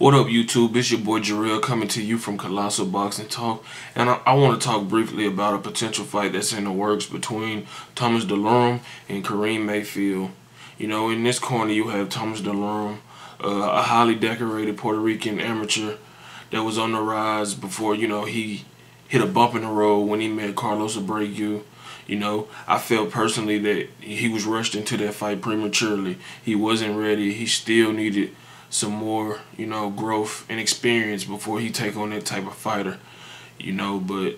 What up, YouTube? It's your boy Jarrell coming to you from Colossal Boxing Talk, and I want to talk briefly about a potential fight that's in the works between Thomas Durlome and Karim Mayfield. You know, in this corner you have Thomas Durlome, a highly decorated Puerto Rican amateur that was on the rise before, he hit a bump in the road when he met Carlos Abreu. I felt personally that he was rushed into that fight prematurely. He wasn't ready. He still needed some more, growth and experience before he take on that type of fighter. But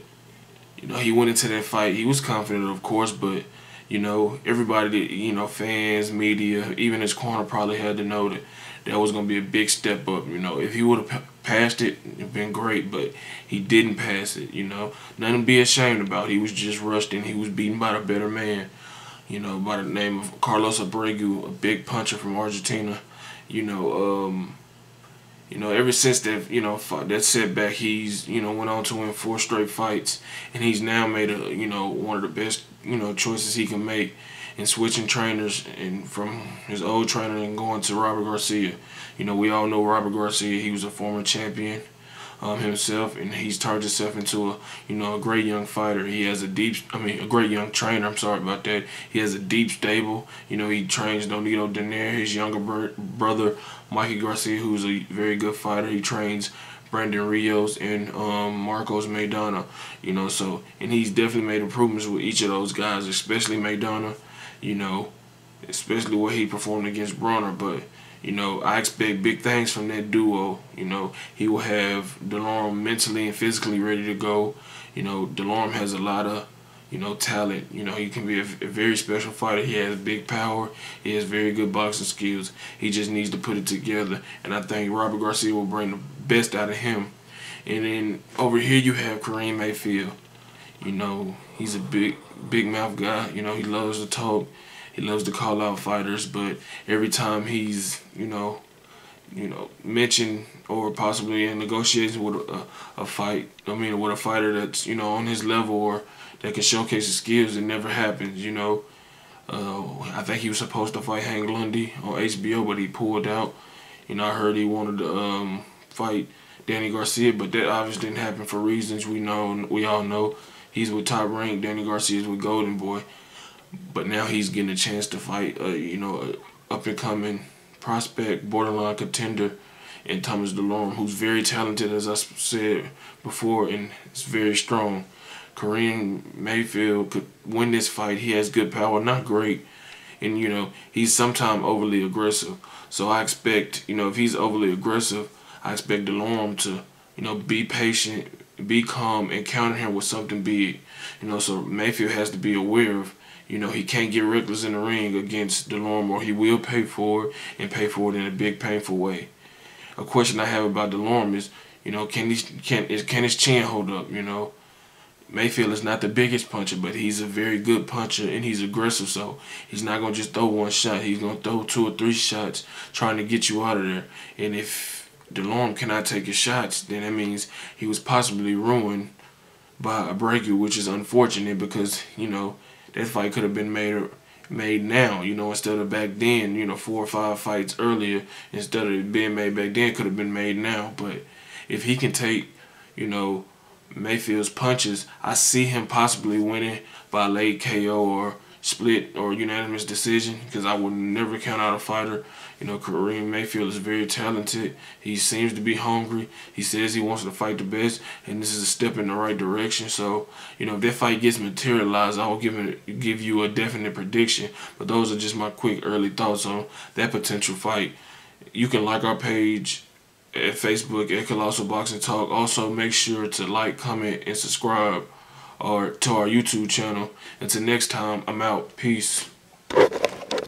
he went into that fight. He was confident, of course, but everybody, fans, media, even his corner probably had to know that was going to be a big step up. If he would have passed it, it'd been great, but he didn't pass it. Nothing to be ashamed about. He was just rushed and he was beaten by the better man. By the name of Carlos Abreu, a big puncher from Argentina. Ever since that, that setback, he's, went on to win 4 straight fights, and he's now made one of the best, choices he can make in switching trainers and from his old trainer and going to Robert Garcia. We all know Robert Garcia. He was a former champion himself, and he's turned himself into a great young fighter. He has a great young trainer. I'm sorry about that. He has a deep stable. He trains Donito Denier, his younger brother, Mikey Garcia, who's a very good fighter. He trains Brandon Rios and Marcos Maidana. And he's definitely made improvements with each of those guys, especially Maidana. Especially what he performed against Bronner, but I expect big things from that duo. He will have Durlome mentally and physically ready to go. Durlome has a lot of, talent. He can be a very special fighter. He has big power. He has very good boxing skills. He just needs to put it together. And I think Robert Garcia will bring the best out of him. And then over here you have Karim Mayfield. He's a big mouth guy. He loves to talk. He loves to call out fighters, but every time he's, mentioned or possibly in negotiations with a with a fighter that's, on his level or that can showcase his skills, it never happens, I think he was supposed to fight Hank Lundy on HBO, but he pulled out. I heard he wanted to fight Danny Garcia, but that obviously didn't happen for reasons we all know. He's with Top Rank, Danny Garcia's with Golden Boy. But now he's getting a chance to fight, a up-and-coming prospect, borderline contender, in Thomas Durlome, who's very talented, as I said before, and is very strong. Karim Mayfield could win this fight. He has good power, not great, and he's sometimes overly aggressive. So I expect, if he's overly aggressive, I expect Durlome to, be patient, be calm, and counter him with something big. So Mayfield has to be aware of. He can't get reckless in the ring against Durlome, or he will pay for it, and pay for it in a big, painful way. A question I have about Durlome is, can his chin hold up? Mayfield is not the biggest puncher, but he's a very good puncher, and he's aggressive, so he's not going to just throw one shot. He's going to throw 2 or 3 shots trying to get you out of there. And if Durlome cannot take his shots, then that means he was possibly ruined by a breaker, which is unfortunate because, that fight could have been made now, instead of back then, 4 or 5 fights earlier. Instead of it being made back then, could have been made now. But if he can take, Mayfield's punches, I see him possibly winning by late KO or split or unanimous decision, because I would never count out a fighter. Karim Mayfield is very talented. He seems to be hungry. He says he wants to fight the best, and this is a step in the right direction. So, if that fight gets materialized, I will give you a definite prediction. But those are just my quick early thoughts on that potential fight. You can like our page at Facebook at Colossal Boxing Talk. Also, make sure to like, comment, and subscribe to our YouTube channel. Until next time, I'm out. Peace.